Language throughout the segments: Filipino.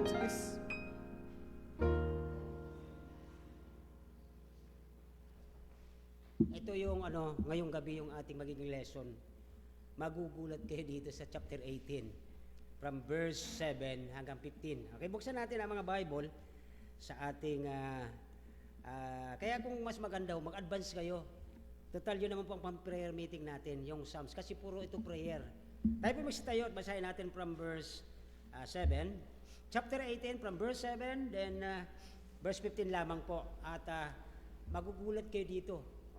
Please. Ito yung ngayong gabi yung ating magiging lesson. Magugulat kayo dito sa chapter 18 from verse 7 hanggang 15. Okay, buksan natin ang mga Bible sa ating kaya kung mas maganda mag-advance kayo. Total yun naman po ang prayer meeting natin, yung Psalms, kasi puro ito prayer. Tayo po tayo at basahin natin from verse 7. Chapter 18 from verse 7, then verse 15 lamang po. At magugulat kayo dito.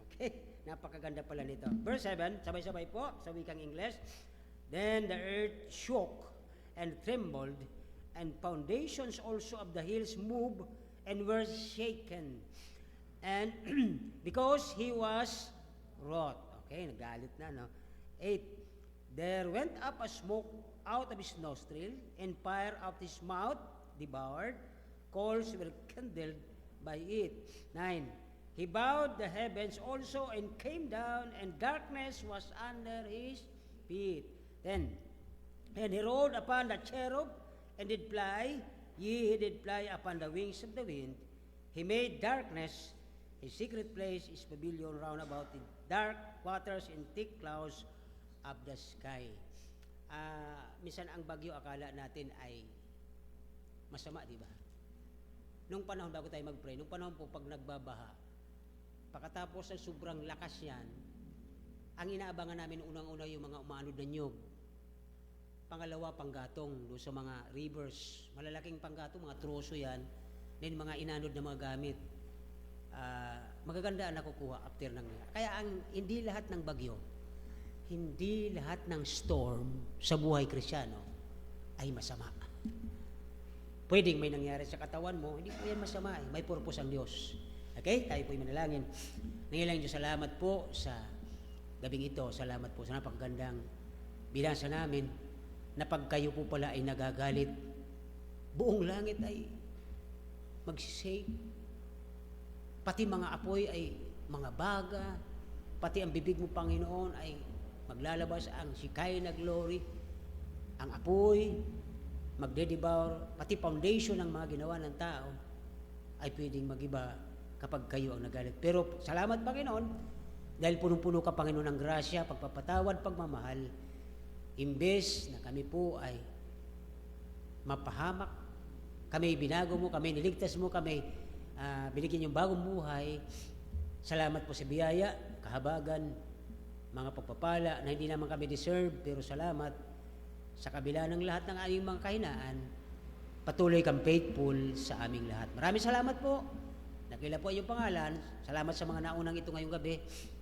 Okay? Napakaganda pala nito. Verse 7, sabay-sabay po sa wikang English. Then the earth shook and trembled, and foundations also of the hills moved and were shaken. And because he was wroth. Okay, nagalit na, no? 8. There went up a smoke out of his nostril, and fire out his mouth devoured. Coals were kindled by it. 9. He bowed the heavens also and came down, and darkness was under his feet. 10. And he rode upon the cherub, and did fly, he did fly upon the wings of the wind. He made darkness, his secret place is pavilion round about in dark waters and thick clouds of the sky. Minsan ang bagyo akala natin ay masama, di ba? Nung panahon, bago tayo mag-pray, nung panahon po pag nagbabaha, pagkatapos ng sobrang lakas yan, ang inaabangan namin unang-una yung mga umaanod na nyog. Pangalawa, panggatong doon sa mga rivers. Malalaking panggatong, mga troso yan. Then mga inanod na mga gamit. Magaganda ang nakukuha after ng... Kaya hindi lahat ng bagyo, hindi lahat ng storm sa buhay Kristiyano ay masama. Pwedeng may nangyari sa katawan mo, hindi po yan masama. May purpose ang Diyos. Okay? Tayo po'y manalangin. Nangilang Diyos, salamat po sa gabing ito. Salamat po sa napakagandang binasa namin na pag kayo po pala ay nagagalit, buong langit ay magsisake. Pati mga apoy ay mga baga. Pati ang bibig mo, Panginoon, ay maglalabas ang Shekinah glory. Ang apoy, magde-devour. Pati foundation ng mga ginawa ng tao ay pwedeng magiba kapag kayo ang nagalit. Pero salamat, Panginoon, dahil punong-puno ka, Panginoon, ng grasya, pagpapatawad, pagmamahal. Imbes na kami po ay mapahamak, kami binago mo, kami niligtas mo, kami binigyan yung bagong buhay. Salamat po sa biyaya, kahabagan, mga pagpapala na hindi naman kami deserve, pero salamat sa kabila ng lahat ng aming mga kahinaan, patuloy kang faithful sa aming lahat. Maraming salamat po. Nakila po ang iyong pangalan. Salamat sa mga naunang ito ngayong gabi.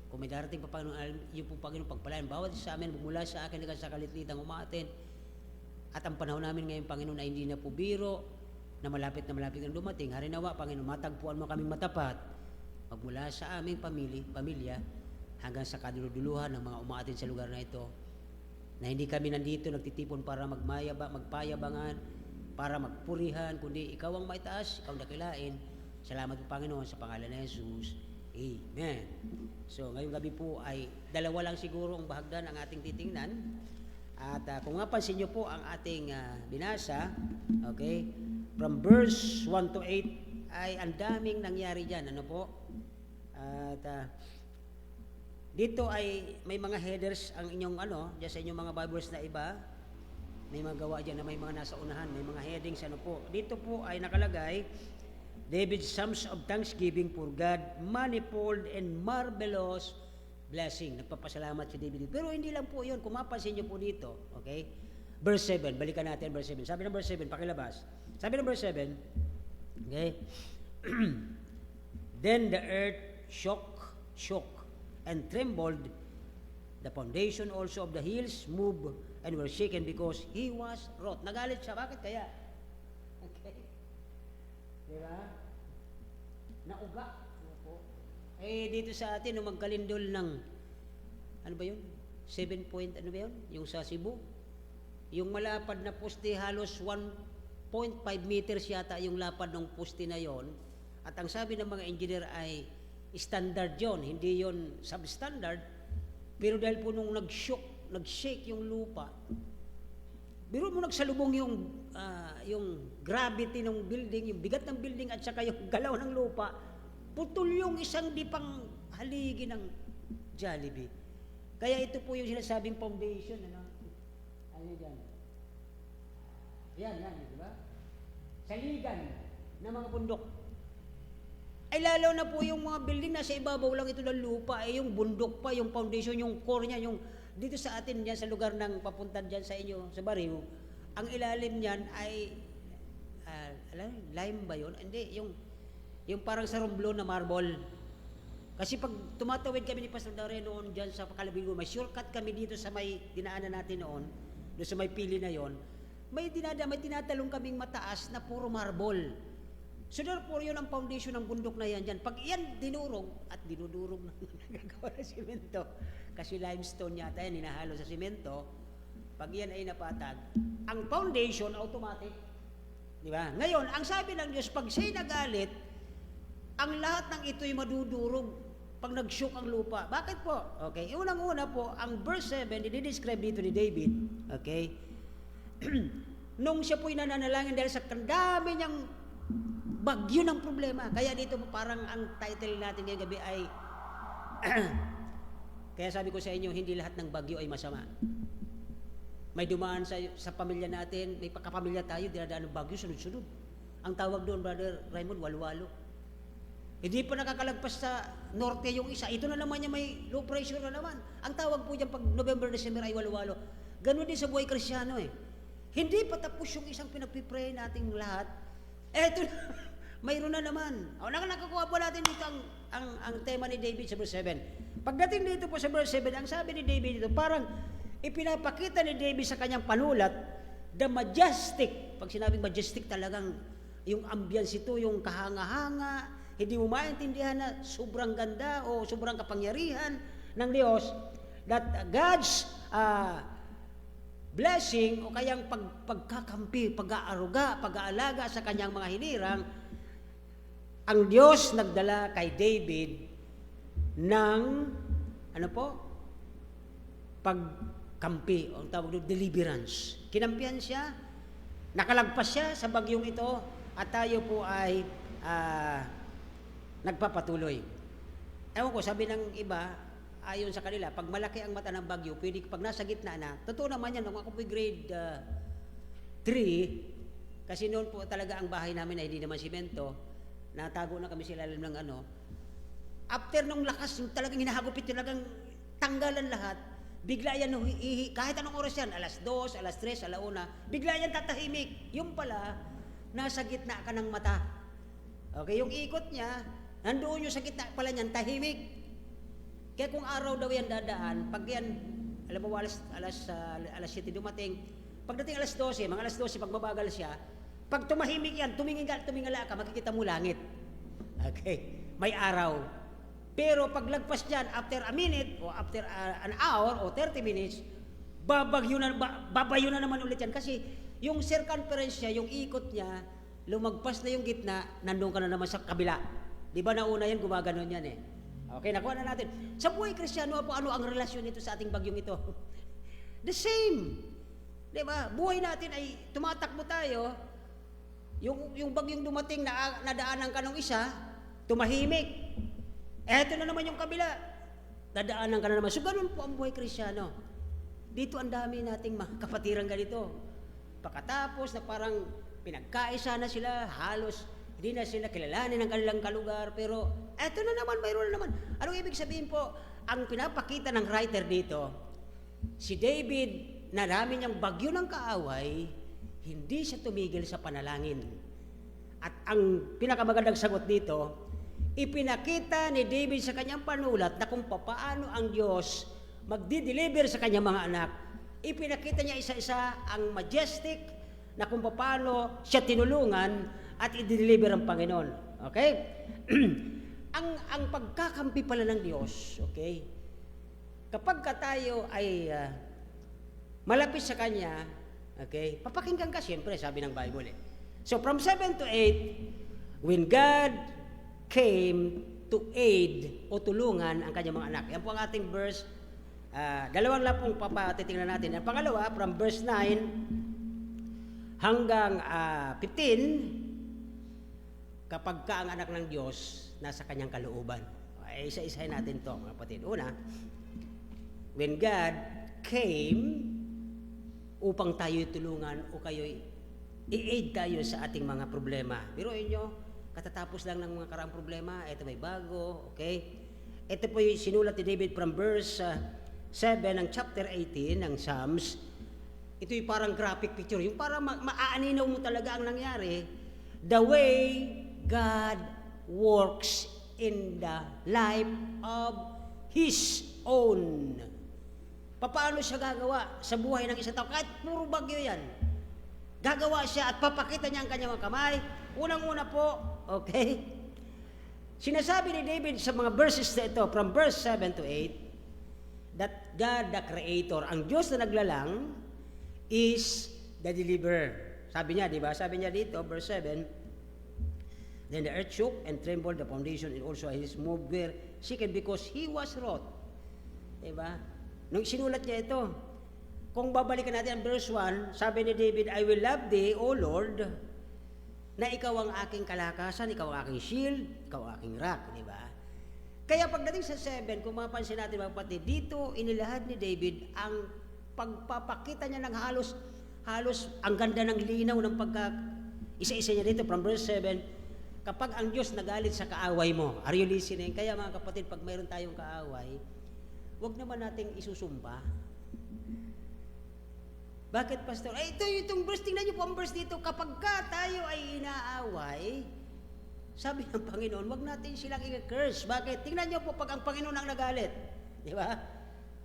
Kung may darating pa, Panginoon, iyo po, Panginoon, pagpalain bawat sa amin, mula sa akin hanggang sa kalitlitan umaatin. At ang panahon namin ngayon, Panginoon, ay hindi na po biro, na malapit na dumating. Harinawa, Panginoon, matagpuan mo kaming matapat, magmula sa aming pamilya, hanggang sa kaduluduluhan ng mga umaatin sa lugar na ito, na hindi kami nandito nagtitipon para magpayabangan, para magpurihan, kundi ikaw ang maitaas, ikaw ang dakilain. Salamat po, Panginoon, sa pangalan ni Jesus. Amen. So, ngayong gabi po ay dalawa lang siguro ang bahagdan ang ating titingnan. At kung mapansin nyo po ang ating binasa, okay, from verse 1 to 8, ay ang daming nangyari dyan. Ano po? At dito ay may mga headers ang inyong dyan sa inyong mga Bibles na iba. May mga gawa dyan na may mga nasa unahan, may mga headings. Ano po? Dito po ay nakalagay, David's Psalms of Thanksgiving for God, manifold and marvelous blessing. Nagpapasalamat si David. Pero hindi lang po yun. Kung mapansin nyo po dito, okay? Verse 7, balikan natin verse 7. Sabi ng verse 7, pakilabas. Sabi ng verse 7, okay? Then the earth shook, and trembled. The foundation also of the hills moved and were shaken because he was wroth. Nagalit siya. Bakit kaya? Okay. Diba? Nauga. Dito sa atin, nung magkalindol ng, ano ba yun? 7 point, ano ba yun? Yung sa Cebu. Yung malapad na poste, halos 1.5 meters yata yung lapad ng poste na yon. At ang sabi ng mga engineer ay standard yon, hindi yon substandard. Pero dahil po nung nag-shake yung lupa, Biro mo nagsalubong yung gravity ng building, yung bigat ng building at saka yung galaw ng lupa, putol yung isang di pang haligi ng Jollibee. Kaya ito po yung sinasabing foundation, ano? Ano yan? Yan, di ba? Saligan ng mga bundok. Ay lalo na po yung mga building nasa ibabaw lang ito ng lupa, yung bundok pa, yung foundation, yung core niya, yung dito sa atin diyan sa lugar ng papuntan diyan sa inyo sa Bariw, ang ilalim niyan ay lime ba 'yon? Hindi, yung parang sa rumblo na marble. Kasi pag tumatawid kami ni Pastor Darren noon diyan sa Pakalabigo, may shortcut kami dito sa may dinaanan natin noon, doon sa may pili na 'yon. May tinatalong kaming mataas na puro marble. So therefore, yun ang foundation ng bundok na yan dyan. Pag yan dinurog, at dinudurog na nagagawa ng simento, kasi limestone yata yan, hinahalo sa simento, pag yan ay napatag, ang foundation automatic. Di ba? Ngayon, ang sabi ng Diyos, pag siya'y nagalit, ang lahat ng ito'y madudurog pag nag-shook ang lupa. Bakit po? Okay, unang-una po, ang verse 7, dinidescribe dito ni David, okay, nung siya po'y nananalangin dahil sa dami niyang bagyo ng problema. Kaya dito parang ang title natin ngayong gabi ay kaya sabi ko sa inyo, hindi lahat ng bagyo ay masama. May dumaan sa pamilya natin, may kapamilya tayo, dinadaan ng bagyo, sunod-sunod. Ang tawag doon, Brother Raymond, walwalo. Hindi pa nakakalagpas sa norte yung isa. Ito na naman niya, may low pressure na naman. Ang tawag po dyan pag November, December ay walwalo. Ganun din sa buhay Kristyano eh. Hindi pa tapos yung isang pinagpipray nating lahat. Eto na, mayroon na naman. O, nakakuha po natin dito ang tema ni David sa verse 7. Pagdating dito po sa verse 7, ang sabi ni David dito, parang ipinapakita ni David sa kanyang panulat, the majestic, pag sinabing majestic talagang yung ambience ito, yung kahanga-hanga, hindi mo maintindihan na sobrang ganda o sobrang kapangyarihan ng Diyos, that God's blessing o kayang pagkakampi, pag-aaruga, pag-aalaga sa kanyang mga hinirang, ang Diyos nagdala kay David ng pagkampi, o tawag doon, deliverance. Kinampihan siya, nakalagpas siya sa bagyong ito, at tayo po ay nagpapatuloy. Ewan ko, sabi ng iba, ayon sa kanila, pag malaki ang mata ng bagyo, pwede pag nasa gitna na, totoo naman yan, nung ako po grade 3, kasi noon po talaga ang bahay namin ay hindi naman simento, natago na kami sa ilalim ng after nung lakas, yung talagang hinahagupit, talagang tanggalan lahat, bigla yan, kahit anong oras yan, alas 2, alas 3, alauna, bigla yan tatahimik. Yung pala, nasa gitna ka ng mata. Okay, yung ikot niya, nandoon yung sa gitna pala niyan, tahimik. Kaya kung araw daw yan dadaan, pag yan, alam mo, alas 7 dumating, pagdating alas 12, mga alas 12, pag mabagal siya, pag tumahimik yan, tumingala ka, makikita mo langit. Okay, may araw. Pero pag lagpas dyan, after a minute, o after an hour, o 30 minutes, babayo na naman ulit yan. Kasi yung circumference niya, yung ikot niya, lumagpas na yung gitna, nandun ka na naman sa kabila. Di ba nauna yan, gumaganon yan eh. Okay, nakuha na natin. Sa buhay Kristiyano, ano ang relasyon nito sa ating bagyong ito? The same. Di ba? Buhay natin ay tumatakbo tayo. Yung bagyong dumating, nadaanan ka ng isa, tumahimik. Eto na naman yung kabila. Nadaanan ka na naman. So, ganun po ang buhay Kristiyano. Dito ang dami nating mga kapatirang ganito. Pagkatapos na parang pinagkaisa na sila, halos hindi na sila kilalanin ng kanilang kalugar, pero eto na naman, mayroon na naman. Anong ibig sabihin po? Ang pinapakita ng writer dito, si David, na dami niyang bagyo ng kaaway, hindi siya tumigil sa panalangin. At ang pinakamagandang sagot dito, ipinakita ni David sa kanyang panulat na kung paano ang Diyos magdi-deliver sa kanyang mga anak. Ipinakita niya isa-isa ang majestic na kung paano siya tinulungan at i-deliver ang Panginoon. Okay? ang pagkakampi pala ng Diyos, okay? Kapag tayo ay malapit sa Kanya, okay? Papakinggan ka siyempre, sabi ng Bible eh. So from 7 to 8, when God came to aid o tulungan ang kanyang mga anak. Yan po ang ating verse. Dalawang lang pong papatitingnan natin. Ang pangalawa, from verse 9 hanggang 15, kapag ka ang anak ng Diyos, nasa kanyang kalooban. Ay, isa-isahin natin to, mga kapatid. Una, when God came upang tayo tulungan o kayo'y i-aid tayo sa ating mga problema. Biruin nyo, katatapos lang ng mga karaang problema, ito may bago, okay? Ito po yung sinulat ni David from verse 7 ng chapter 18 ng Psalms. Ito yung parang graphic picture, yung parang maaaninaw mo talaga ang nangyari, the way God works in the life of His own. Paano siya gagawa sa buhay ng isang tao? Kahit puro bagyo yan. Gagawa siya at papakita niya ang kanyang mga kamay. Unang-una po, okay? Sinasabi ni David sa mga verses na ito, from verse 7 to 8, that God the Creator, ang Diyos na naglalang, is the deliverer. Sabi niya, di ba? Sabi niya dito, verse 7, then the earth shook and trembled, the foundation and also his moved were shaken because he was wroth. Di ba? Nung sinulat niya ito, kung babalikan natin ang verse 1, sabi ni David, I will love thee, O Lord, na ikaw ang aking kalakasan, ikaw ang aking shield, ikaw ang aking rock, di ba? Kaya pagdating sa 7, kung mapansin natin mga kapatid, dito inilahad ni David ang pagpapakita niya ng halos ang ganda ng linaw ng isa-isa niya dito from verse 7, kapag ang Diyos nagalit sa kaaway mo, are you listening? Kaya mga kapatid, pag mayroon tayong kaaway, huwag naman nating isusumpa. Bakit, Pastor? Ay, itong verse, tingnan niyo po ang verse dito, kapag ka tayo ay inaaway, sabi ng Panginoon, huwag natin silang i-curse. Bakit? Tingnan niyo po pag ang Panginoon ang nagalit. Di ba?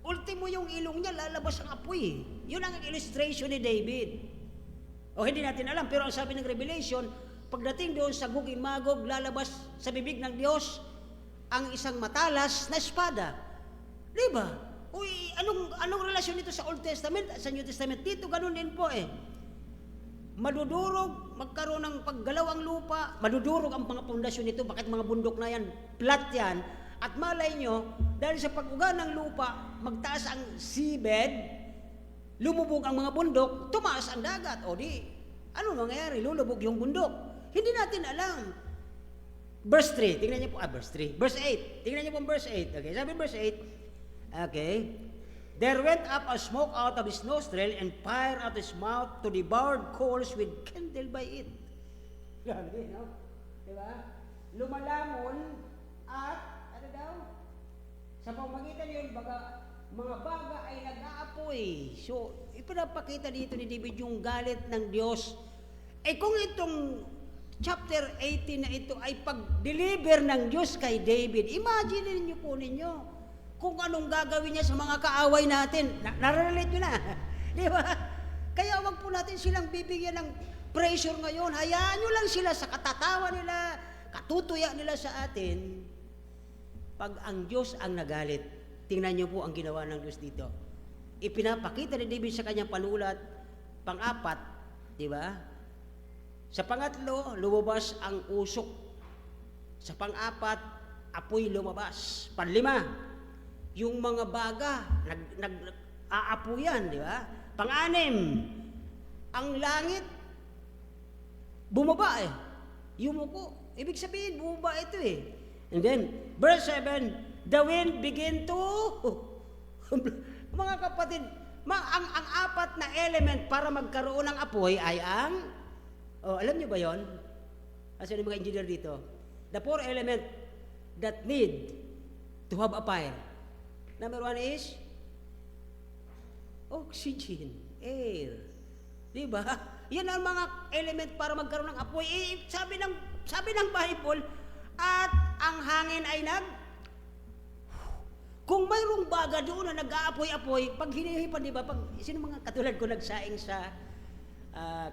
Ultimo yung ilong niya, lalabas ang apoy. Yun ang illustration ni David. O hindi natin alam, pero ang sabi ng Revelation, pagdating doon sa Gog and Magog, lalabas sa bibig ng Diyos ang isang matalas na espada. Di ba? Uy, anong relasyon nito sa Old Testament at sa New Testament? Dito ganun din po eh. Madudurog, magkaroon ng paggalaw ang lupa, madudurog ang mga pundasyon nito. Bakit mga bundok na yan? Flat yan. At malay nyo, dahil sa pag-uga ng lupa, magtaas ang seabed, lumubog ang mga bundok, tumaas ang dagat. O di, ano nangyayari? Lulubog yung bundok. Hindi natin alam. Verse 3, tingnan niyo po, verse 3. Verse 8, tingnan niyo po verse 8. Okay, sabi verse 8, okay, there went up a smoke out of his nostril and fire out of his mouth to devour coals with kindled by it. Grabe, no? Diba? Lumalamon at, ano daw? Sa pamagitan yun, mga baga ay nag-aapoy. So, ipinapakita dito ni David yung galit ng Diyos. Eh kung itong chapter 18 na ito ay pag-deliver ng Diyos kay David, imagine niyo po ninyo, kung anong gagawin niya sa mga kaaway natin. Narelate nyo na. Di ba? Kaya wag po natin silang bibigyan ng pressure ngayon. Hayaan nyo lang sila sa katatawa nila, katutuya nila sa atin. Pag ang Diyos ang nagalit, tingnan nyo po ang ginawa ng Diyos dito. Ipinapakita ni David sa kanyang panulat, pang-apat, di ba? Sa pangatlo, lumabas ang usok. Sa pang-apat, apoy lumabas. Panlima, yung mga baga, nag-aapuyan, di ba? Pang-anim, ang langit, bumaba eh. Yumuko. Ibig sabihin, bumaba ito eh. And then, verse 7, the wind begin to, mga kapatid, ang apat na element para magkaroon ng apoy ay ang, alam niyo ba yon? Kasi yung mga engineer dito, the four element that need to have a fire. Number 1 is oxygen, air. Di ba? Yan ang mga element para magkaroon ng apoy. Sabi ng Bible, at ang hangin ay kung mayroong baga doon na nag-aapoy-apoy, pag hinihipan, di ba? Sino mga katulad ko nagsaing sa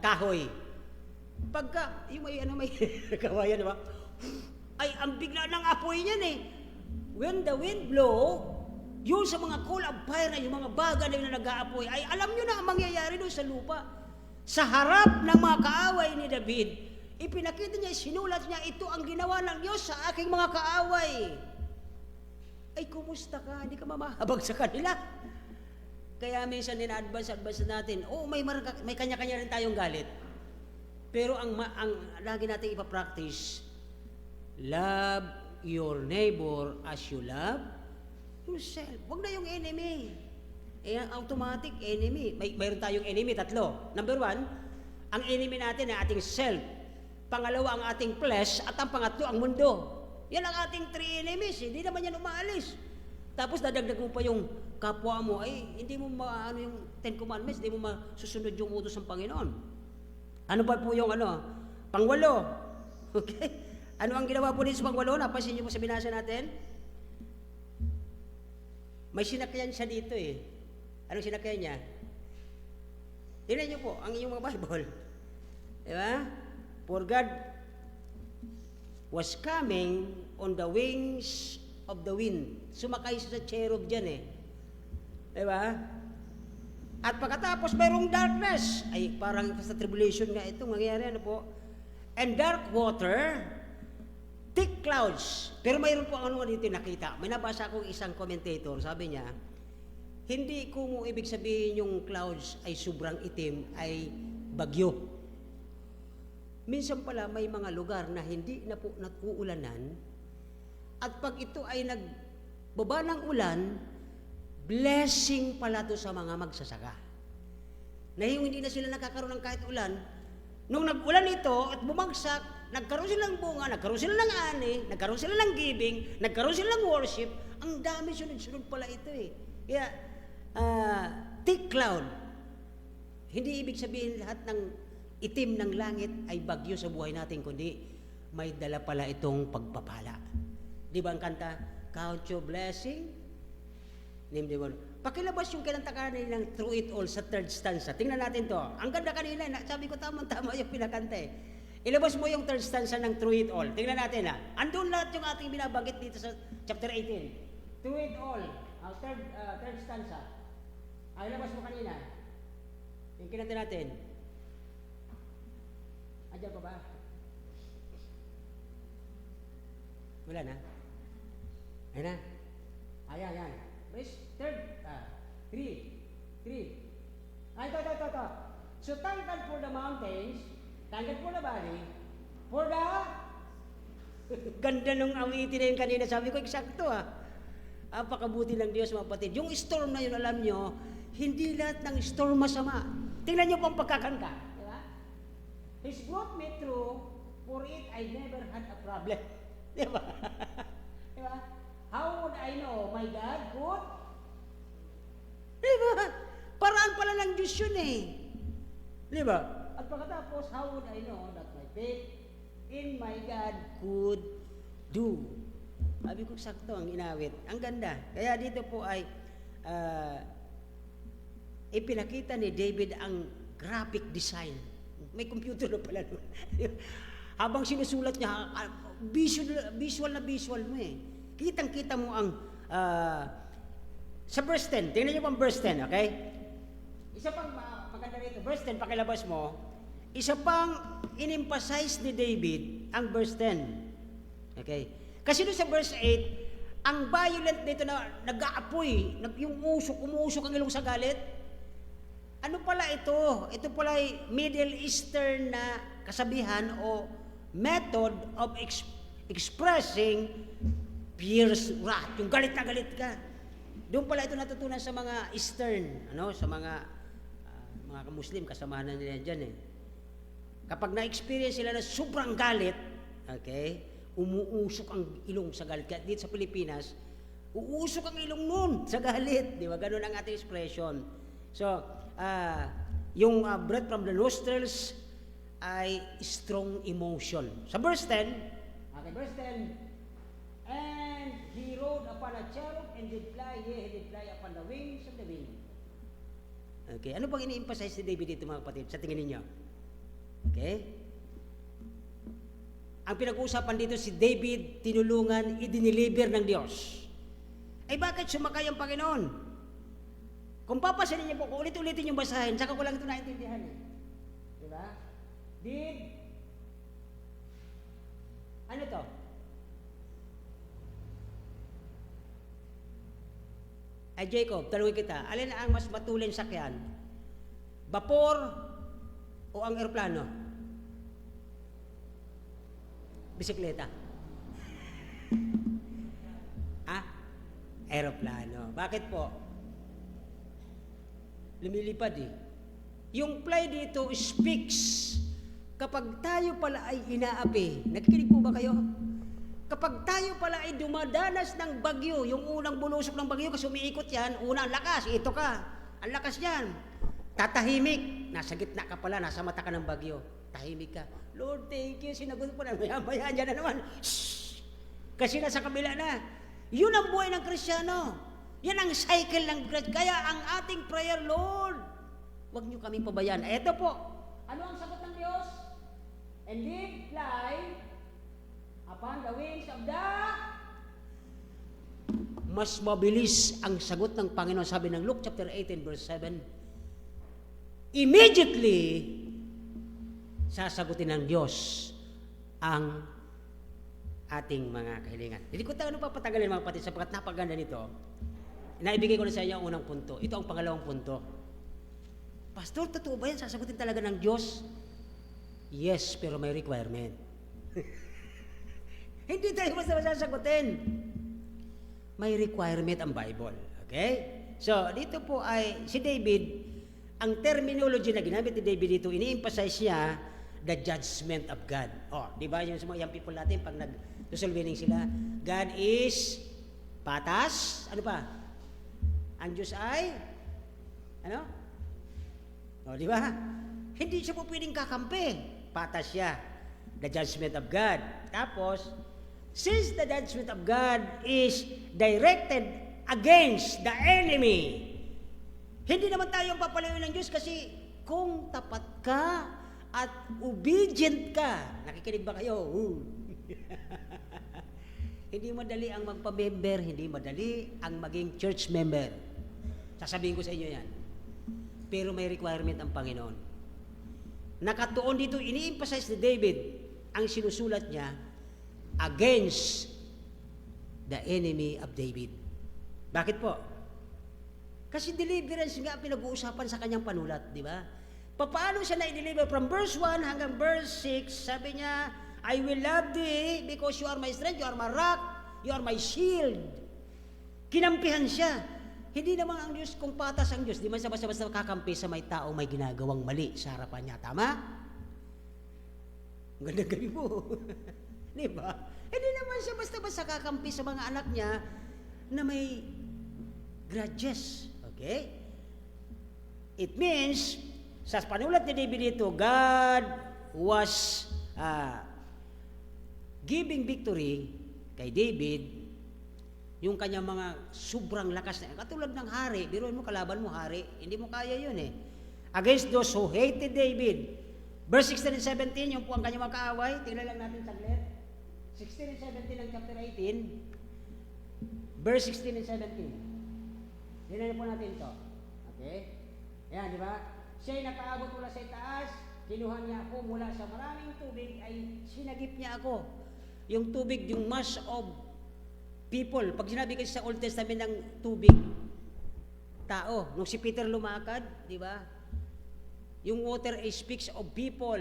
kahoy? Pagka, yung may kawayan, di ba? Ay, ang bigla ng apoy niyan eh. When the wind blow, yung sa mga coal of fire na yung mga baga na yung nag-aapoy, ay alam nyo na ang mangyayari doon sa lupa. Sa harap ng mga kaaway ni David, ipinakita niya, sinulat niya, ito ang ginawa ng Diyos sa aking mga kaaway. Ay, kumusta ka? Hindi ka mamahabag sa kanila. Kaya minsan advance natin, may kanya-kanya rin tayong galit. Pero ang lagi nating ipapractice, love your neighbor as you love yourself. Huwag na yung enemy. Automatic enemy. Mayroon tayong enemy, 3. Number 1, ang enemy natin ay ating self. Pangalawa, ang ating flesh. At ang pangatlo, ang mundo. Yan ang ating 3 enemies. Hindi naman yan umaalis. Tapos dadagdag mo pa yung kapwa mo, ay hindi mo maano yung 10 commandments, hindi mo masusunod yung utos ng Panginoon. Ano pa po yung pang-8? Okay? Ano ang ginawa po dito sa pang-8? Napansin niyo po sa binasa natin? May sinakyan siya dito eh. Anong sinakyan niya? Tingnan niyo po, ang inyong mga Bible. Diba? For God was coming on the wings of the wind. Sumakay siya sa cherub dyan eh. Diba? At pagkatapos mayroong darkness. Ay, parang sa tribulation nga ito, mangyayari ano po? And dark water, thick clouds. Pero mayroon po ano dito nakita. May nabasa akong isang commentator, sabi niya, hindi ko mo ibig sabihin yung clouds ay sobrang itim, ay bagyo. Minsan pala may mga lugar na hindi na po nag-uulanan, at pag ito ay nagbaba ng ulan, blessing pala to sa mga magsasaka. Na yung hindi na sila nakakaroon ng kahit ulan, nung nag-ulan ito at bumagsak, nagkaroon sila ng bunga, nagkaroon sila ng ani, nagkaroon sila ng giving, nagkaroon sila ng worship, ang dami sunod-sunod pala ito eh. Kaya, thick cloud, hindi ibig sabihin lahat ng itim ng langit ay bagyo sa buhay natin, kundi may dala pala itong pagpapala. Di ba ang kanta, count your blessing? Name the one. Pakilabas yung kinanta kanina ng Through It All sa 3rd stanza. Tingnan natin to. Ang ganda kanina, sabi ko tama-tama yung pinakanta eh. Ilabas mo yung 3rd stanza ng Through It All. Tingnan natin ha. Andun lahat yung ating binabanggit dito sa chapter 18. Through It All. Third stanza. Ilabas mo kanina. Yung kinanta natin. Andiyan pa ba? Wala na? Ayan na? Ayan. Verse 3. Ito. So thank God for the mountains, thank God for the valley, for the... Ganda nung awitin na yun kanina. Sabi ko, eksakto Apakabuti ng Diyos, mga kapatid. Yung storm na yun, alam nyo, hindi lahat ng storm masama. Tingnan nyo pong pagkakanta. Diba? He's brought me through, for it I never had a problem. Diba? Diba? How would I know my God could? Diba? Paraan pala ng Diyos yun eh. Diba? At pagkatapos, how would I know that my faith in my God could do? Sabi ko, sakto ang inawit. Ang ganda. Kaya dito po ay ipinakita ni David ang graphic design. May computer na pala. Habang sinusulat niya, visual mo eh. Kitang-kita mo ang sa verse 10. Tingnan niyo po ang verse 10, okay? Isa pang maganda rito, verse 10, pakilabas mo. Isa pang in-emphasize ni David ang verse 10. Okay? Kasi doon sa verse 8, ang violent dito na nag-aapoy, yung umuusok ang ilong sa galit. Ano pala ito? Ito pala ay Middle Eastern na kasabihan o method of expressing fierce wrath. Yung galit na galit ka. Doon pala ito natutunan sa mga Eastern, sa mga Muslim, kasamahan na nila dyan eh. Kapag na-experience sila na sobrang galit, okay, umuusok ang ilong sa galit. Kaya dito sa Pilipinas, uusok ang ilong nun sa galit. Di ba? Ganun ang ating expression. So, yung breath from the nostrils ay strong emotion. Sa verse 10, okay, verse 10, and he rode upon a cherub and did fly, he did fly upon the wings of the wind. Okay, ano bang ini-emphasize ni David dito mga kapatid? Sa tingin ninyo? Okay? Ang pinag-uusapan dito si David, tinulungan, idiniliver ng Diyos. Ay bakit sumakay ang Panginoon? Kung papasanin niyo po, kung ulit-ulitin yung basahin, saka ko lang ito naintindihan eh. Diba? Ano to? Ay Jacob, tanungin kita, alin ang mas matulin sakyan? Vapor o ang eroplano? Bisikleta. Ah? Aeroplano. Bakit po? Lumilipad eh. Yung fly dito speaks kapag tayo pala ay inaapi. Nakikinig po ba kayo? Kapag tayo pala ay dumadanas ng bagyo, yung unang bulusok ng bagyo, kasi umiikot yan, unang lakas, ito ka, ang lakas yan. Tatahimik, nasa gitna ka pala, nasa mata ka ng bagyo, tahimik ka. Lord, thank you, sinagot po na, maya-maya, dyan na naman. Shhh! Kasi nasa kabila na. Yun ang buhay ng Kristiyano. Yan ang cycle ng Kristiyano. Kaya ang ating prayer, Lord, huwag niyo kaming pabayaan. Eto po, ano ang sagot ng Diyos? And live, fly, upon the wings of the... Mas mabilis ang sagot ng Panginoon. Sabi ng Luke chapter 18 verse 7, immediately, sasagutin ng Diyos ang ating mga kahilingan. Hindi ko tayo papatagalin mga kapatid sapagkat napaganda nito. Naibigay ko na sa inyo ang unang punto. Ito ang pangalawang punto. Pastor, totoo ba yan? Sasagutin talaga ng Diyos? Yes, pero may requirement. Hindi tayo basta sasagutin. May requirement ang Bible. Okay? So, dito po ay si David, ang terminology na ginamit ni David dito, ini-emphasize niya the judgment of God. Oh, di ba yung mga young people natin pag nag-social winning sila, God is patas. Ano pa? Ang Diyos ay ano? Oh, di ba? Hindi siya po pwedeng kakampi. Patas siya. The judgment of God. Tapos, since the judgment of God is directed against the enemy, hindi naman tayo papalayo ng Diyos kasi kung tapat ka at obedient ka, nakikinig ba kayo? Hindi madali ang magpa-member, hindi madali ang maging church member. Sasabihin ko sa inyo yan. Pero may requirement ang Panginoon. Nakatuon dito, ini-emphasize ni David, ang sinusulat niya, against the enemy of David. Bakit po? Kasi deliverance nga pinag-uusapan sa kanyang panulat, di ba? Paano siya na-deliver? From verse 1 hanggang verse 6, sabi niya, I will love thee because you are my strength, you are my rock, you are my shield. Kinampihan siya. Hindi naman ang Diyos, kung patas ang Diyos, di man siya basta-basta kakampi sa may tao may ginagawang mali sa harapan niya. Tama? Gandang gabi po. Di ba? Hindi naman siya basta-basta kakampi sa mga anak niya na may grudges. Okay? It means, sa panulat ni David dito, God was giving victory kay David, yung kanyang mga sobrang lakas na, katulad ng hari, biruin mo, kalaban mo hari, hindi mo kaya yun eh. Against those who hated David. Verse 16 and 17, yung po ang kanyang makaaway, tingnan lang natin saglit. 16 and 17 ng chapter 18, verse 16 and 17. Tingnan po natin ito. Okay? Ayan, di ba? Siya'y nakaabot mula sa itaas, kinuha niya ako mula sa maraming tubig, ay sinagip niya ako. Yung tubig, yung mass of people. Pag sinabi kasi sa Old Testament ng tubig, tao. Nung si Peter lumakad, di ba? Yung water speaks of people.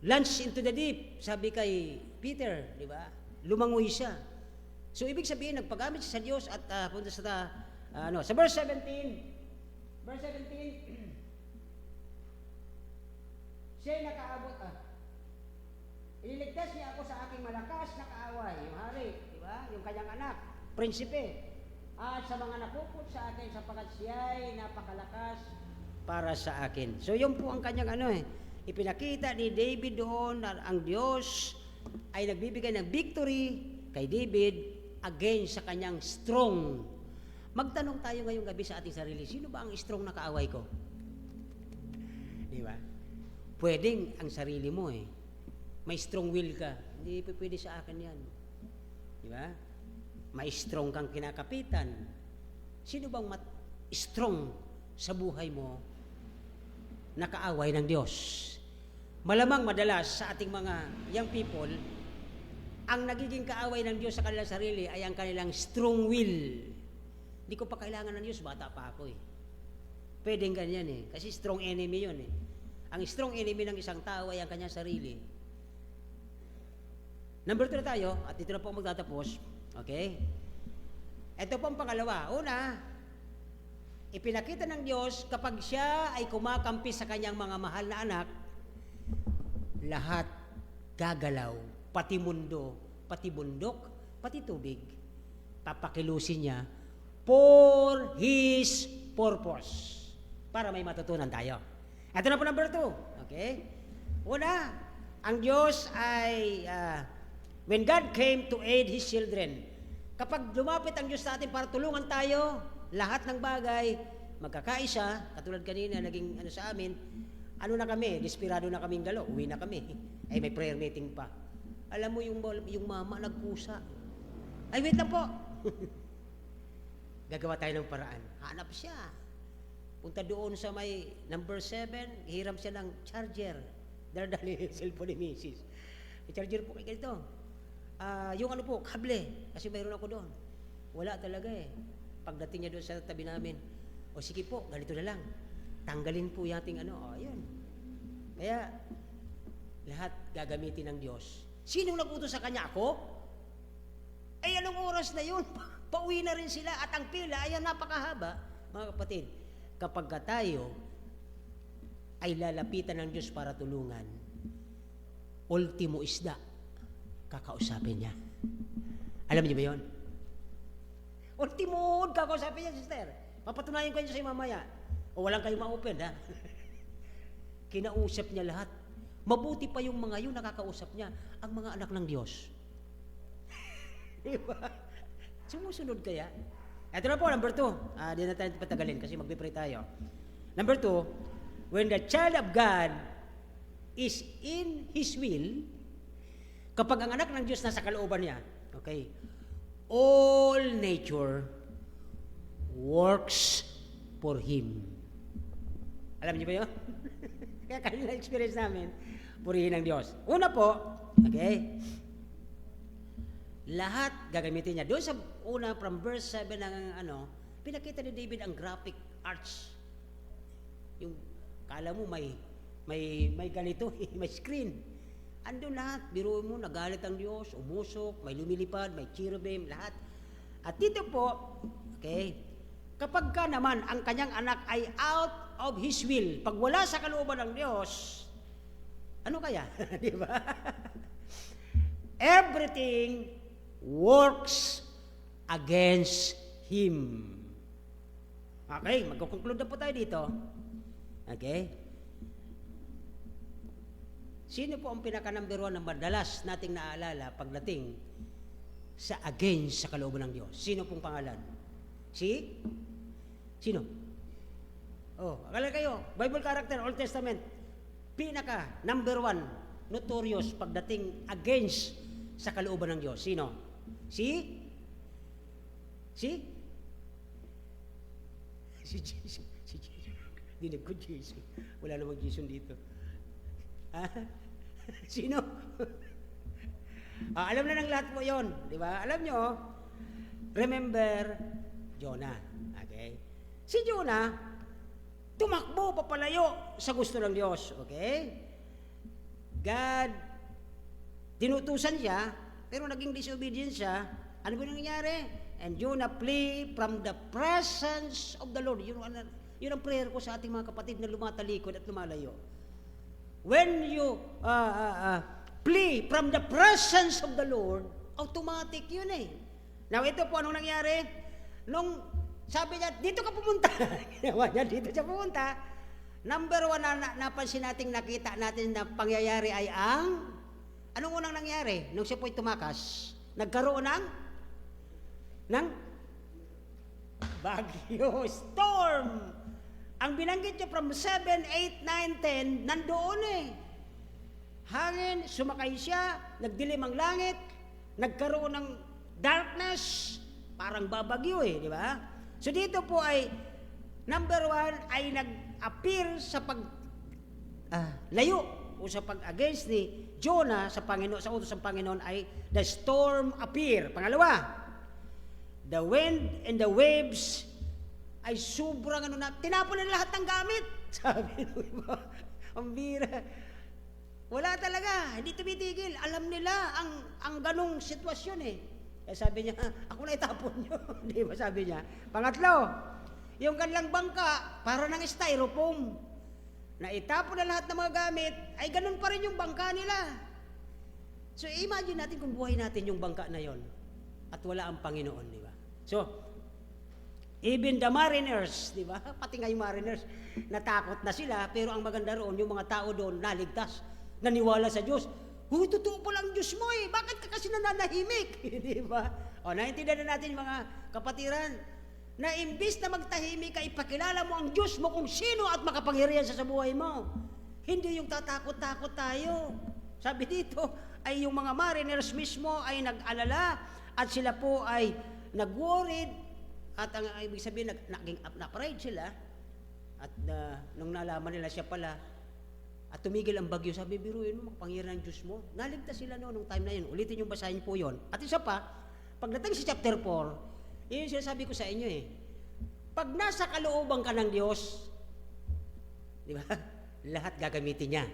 Launch into the deep, sabi kay Peter, di ba? Lumangoy siya. So, ibig sabihin, nagpagamit siya sa Diyos at punta sa, sa verse 17, siya'y nakaabot, iniligtas niya ako sa aking malakas na kaaway, yung hari, di ba? Yung kanyang anak, prinsipe. At sa mga napupot sa akin sapagkat siya'y napakalakas para sa akin. So yun po ang kanyang ipinakita ni David doon na ang Diyos ay nagbibigay ng victory kay David against sa kanyang strong. Magtanong tayo ngayong gabi sa ating sarili, sino ba ang strong na kaaway ko? Di ba? Pwedeng ang sarili mo may strong will ka. Hindi pwede sa akin yan. Di ba? May strong kang kinakapitan. Sino bang strong sa buhay mo na kaaway ng Diyos? Malamang madalas sa ating mga young people, ang nagiging kaaway ng Diyos sa kanilang sarili ay ang kanilang strong will. Hindi ko pa kailangan ng Diyos, bata pa ako Pwedeng ganyan kasi strong enemy yun Ang strong enemy ng isang tao ay ang kanyang sarili. Number 2 na tayo, at dito na po ako magtatapos. Okay? Ito po ang pangalawa. Una, ipinakita ng Diyos kapag siya ay kumakampi sa kanyang mga mahal na anak, lahat gagalaw, pati mundo, pati bundok, pati tubig, papakilusin niya for His purpose. Para may matutunan tayo. Ito na po number 2. Okay? Una, ang Diyos ay, when God came to aid His children, kapag lumapit ang Diyos sa atin para tulungan tayo, lahat ng bagay, magkakaisa, katulad kanina, naging sa amin, ano na kami, desperado na kaming dalo, uwi na kami. Ay, may prayer meeting pa. Alam mo, yung mama nagkusa. Ay, wait lang po. Gagawa tayo ng paraan. Hanap siya. Punta doon sa may number 7, hiram siya ng charger. Dala-dali yung cellphone ni Mrs. May charger po kayo ganito. Yung ano po, kable. Kasi mayroon ako doon. Wala talaga eh. Pagdating niya doon sa tabi namin, o sige po, ganito na lang. Tanggalin po yung ating yun. Kaya, lahat gagamitin ng Diyos. Sinong nag-utos sa kanya? Ako? Ay, anong oras na yun? Pauwi na rin sila. At ang pila, ayan, napakahaba. Mga kapatid, kapag tayo ay lalapitan ng Diyos para tulungan, ultimo isda, kakausapin niya. Alam niyo ba yun? Ultimo, kakausapin niya, sister. Papatunayan ko niya sa'yo mamaya. O walang kayo ma-open, ha? Kinausap niya lahat. Mabuti pa yung mga yun nakakausap niya, ang mga anak ng Diyos. Diba? Sumusunod kaya? Ito na po, number 2. Di na tayo patagalin kasi magpipray tayo. Number 2, when the child of God is in His will, kapag ang anak ng Diyos nasa kalooban niya, okay, all nature works for Him. Alam niyo ba yun? Kaya kanina experience namin, purihin ng Diyos. Una po, okay, lahat gagamitin niya. Doon sa una, from verse 7 ng pinakita ni David ang graphic arts. Yung, kala mo may ganito, may screen. Andun lahat, biruin mo, nagalit ang Diyos, umusok, may lumilipad, may cherubim, lahat. At dito po, okay, kapag ka naman ang kanyang anak ay out of His will, pag wala sa kalooban ng Diyos, ano kaya? Di ba? Everything works against Him. Okay, magkukonclude na po tayo dito. Okay? Sino po ang pinaka-number 1 na madalas nating naaalala pagdating sa against sa kalooban ng Diyos? Sino pong pangalan? Sino? Akala kayo, Bible character, Old Testament, pinaka, number 1, notorious pagdating against sa kalooban ng Diyos. Sino? Si Jesus. Dinig ko Jesus. Wala namang Jesus dito. Sino? Alam na ng lahat po yon, di ba? Alam nyo, remember, Jonah. Okay? Si Jonah, tumakbo, papalayo sa gusto ng Diyos. Okay? God, tinutusan siya, pero naging disobedient siya. Ano ba nangyari? And Jonah flee from the presence of the Lord. Yun ang prayer ko sa ating mga kapatid na lumatalikod at lumalayo. When you flee from the presence of the Lord, automatic yun eh. Now ito po, anong nangyari? Nung sabi niya, dito ka pumunta. Ginawa niya, dito siya pumunta. Number 1 na napansin natin, nakita natin na pangyayari ay anong unang nangyari? Nung siya po'y tumakas, nagkaroon ng bagyo, storm. Ang binanggit niya from 7, 8, 9, 10, nandoon eh. Hangin, sumakay siya, nagdilim ang langit, nagkaroon ng darkness, parang babagyo eh, di ba? So dito po ay, number 1 ay nag-appear sa layo o sa pag-against ni Jonah sa Panginoon, sa utos ng Panginoon ay the storm appear. Pangalawa, the wind and the waves ay sobrang tinapon na lahat ng gamit. Sabi nung iba, ang bira. Wala talaga, hindi tumitigil. Alam nila ang ganong sitwasyon eh. Kaya sabi niya, ako na itapon niyo. Di ba sabi niya? Pangatlo, yung kanilang bangka, para ng styrofoam, na itapon na lahat ng mga gamit, ay ganun pa rin yung bangka nila. So imagine natin kung buhay natin yung bangka na yon at wala ang Panginoon, di ba? So, even the mariners, di ba? Pati nga yung mariners, natakot na sila, pero ang maganda roon, yung mga tao doon, naligtas, naniwala sa Diyos. Huy, totoo pala ang Diyos mo eh. Bakit ka kasi nananahimik? Di ba? O, naintindihan na natin mga kapatiran, na imbis na magtahimik ka, ipakilala mo ang Diyos mo kung sino at makapangyarihan sa buhay mo. Hindi yung tatakot-takot tayo. Sabi dito, ay yung mga mariners mismo ay nag-alala at sila po ay nag-worried at ang ibig sabihin, naging na-pride sila at nung nalaman nila siya pala at tumigil ang bagyo, sabi, biruin mo, makapangyarihan ng Diyos mo. Naligtas sila noon, nung time na yun. Ulitin yung basahin po yun. At isa pa, pagdating sa chapter 4, yun yung sinasabi ko sa inyo eh. Pag nasa kalooban ka ng Diyos, di ba? Lahat gagamitin niya.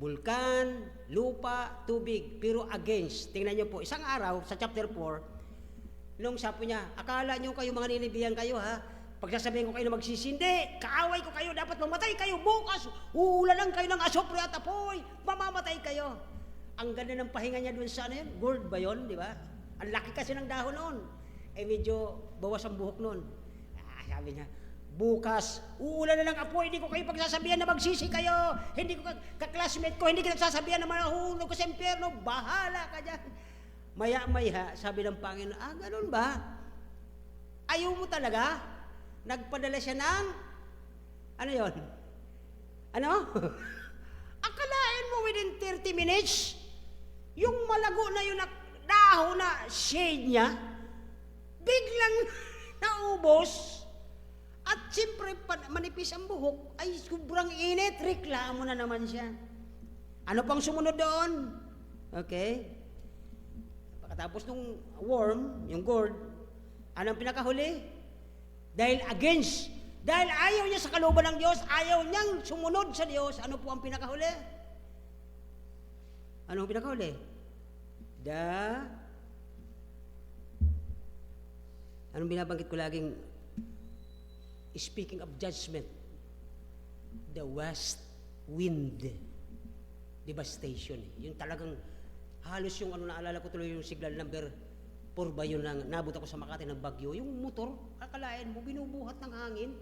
Bulkan, lupa, tubig, pero against. Tingnan niyo po, isang araw sa chapter 4, nung sabi niya, akala niyo kayo mga ninibihan kayo ha? Pagsasabihin ko kayo na magsisindi, kaaway ko kayo, dapat mamatay kayo bukas, uulanan kayo ng asopre at apoy, mamamatay kayo. Ang ganda ng pahinga niya doon sa ano yun, gourd ba yun, di ba? Ang laki kasi ng dahon noon. Eh medyo bawas ang buhok noon. Sabi niya, bukas, uulanan ng apoy, hindi ko kayo pagsasabihan na magsisi kayo, hindi ko kaklasmate ko, hindi ko nagsasabihan na manahulog ko sa impyerno, bahala ka dyan. Maya-maya, sabi ng Panginoon, ganun ba? Ayaw mo talaga? Nagpadala siya ng, ano yon? Ano? Akalain mo within 30 minutes, yung malago na yung dahon na shade niya, biglang naubos, at siyempre manipis ang buhok, ay sobrang init, reklamo na naman siya. Ano pang sumunod doon? Okay? Pagkatapos nung worm, yung gourd, anong pinakahuli? Dahil against, dahil ayaw niya sa kalooban ng Diyos, ayaw niyang sumunod sa Diyos, ano po ang pinakahuli? Ano ang pinakahuli? Anong binabanggit ko laging, speaking of judgment, the west wind devastation. Yung talagang, halos yung naalala ko tuloy yung signal number 4 ba yun nang nabot ako sa Makati ng bagyo, yung motor, akalain mo, binubuhat ng hangin.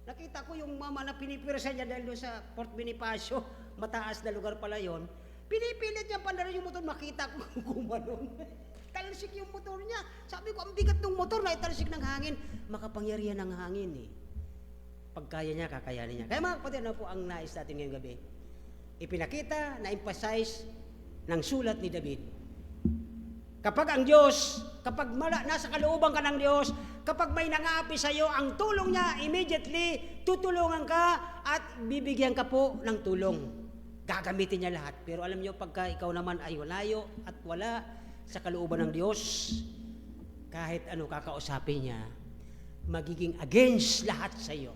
Nakita ko yung mama na pinipirsa niya dahil doon sa Port Bonifacio, mataas na lugar pala yon. Pinipilit niya pa na rin yung motor, makita ko gumanon. Talsik yung motor niya. Sabi ko, ang bigat ng motor na italsik ng hangin. Makapangyarihan ng hangin eh. Pagkaya niya, kakayanin niya. Kaya mga kapatid, ano po ang nais natin ngayong gabi? Ipinakita, na-emphasize ng sulat ni David. Kapag ang Diyos, kapag nasa kalooban ka ng Diyos, kapag may nangaapi sa iyo, ang tulong niya, immediately, tutulungan ka at bibigyan ka po ng tulong. Gagamitin niya lahat. Pero alam niyo, pagka ikaw naman ay walayo at wala sa kalooban ng Diyos, kahit ano kakausapin niya, magiging against lahat sa iyo.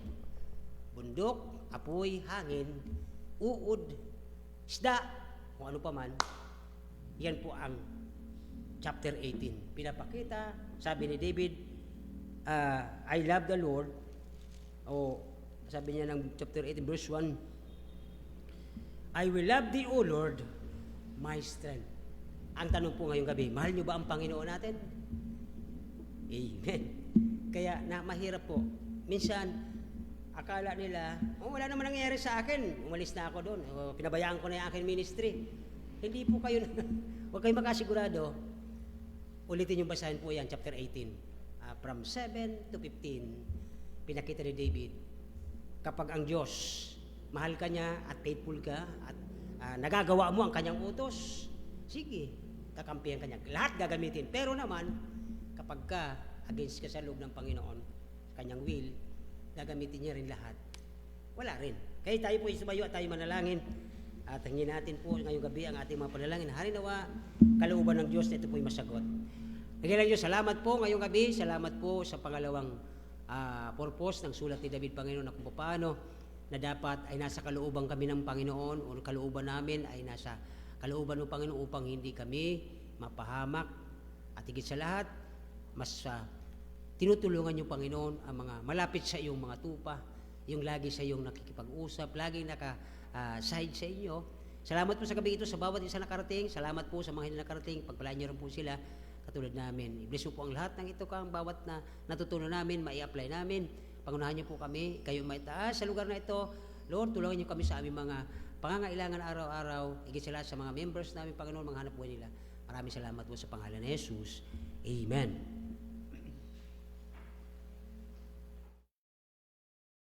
Bundok, apoy, hangin, uod, isda, kung ano pa man, yan po ang chapter 18. Pinapakita, sabi ni David, I love the Lord, o sabi niya ng chapter 18, verse 1, I will love thee, O Lord, my strength. Ang tanong po ngayong gabi, mahal niyo ba ang Panginoon natin? Amen. Kaya mahirap po. Minsan, akala nila, wala naman nangyayari sa akin. Umalis na ako doon. Pinabayaan ko na yung aking ministry. Hindi po kayo, huwag kayo makasigurado. Ulitin yung basahin po yan, chapter 18. From 7 to 15, pinakita ni David, kapag ang Diyos, mahal ka niya at faithful ka, at nagagawa mo ang kanyang utos, sige, kakampihan ka niya. Lahat gagamitin. Pero naman, kapag ka against ka sa loob ng Panginoon, kanyang will, gagamitin niya rin lahat. Wala rin. Kaya tayo po isumayo at tayo manalangin. At hingin natin po ngayong gabi ang ating mga panalangin. Harinawa, kalooban ng Diyos na ito po'y masagot. Nagilang Diyos, salamat po ngayong gabi. Salamat po sa pangalawang purpose ng sulat ni David, Panginoon, na kung paano na dapat ay nasa kalooban kami ng Panginoon o kalooban namin ay nasa kalooban ng Panginoon upang hindi kami mapahamak. At higit sa lahat, mas tinutulungan yung Panginoon ang mga malapit sa iyong mga tupa, yung lagi sa iyong nakikipag-usap, laging naka-side sa inyo. Salamat po sa gabi ito sa bawat isa nakarating. Salamat po sa mga hindi nakarating. Pagpalaan niyo rin po sila katulad namin. I-bless po ang lahat ng ito kang bawat na natutunan namin, mai-apply namin. Pangunahan niyo po kami, kayo maitaas sa lugar na ito. Lord, tulungan niyo kami sa aming mga pangangailangan araw-araw. Higit sa lahat sa mga members namin, Panginoon, mga hanap buhay nila. Maraming salamat po sa pangalan ni Jesus. Amen.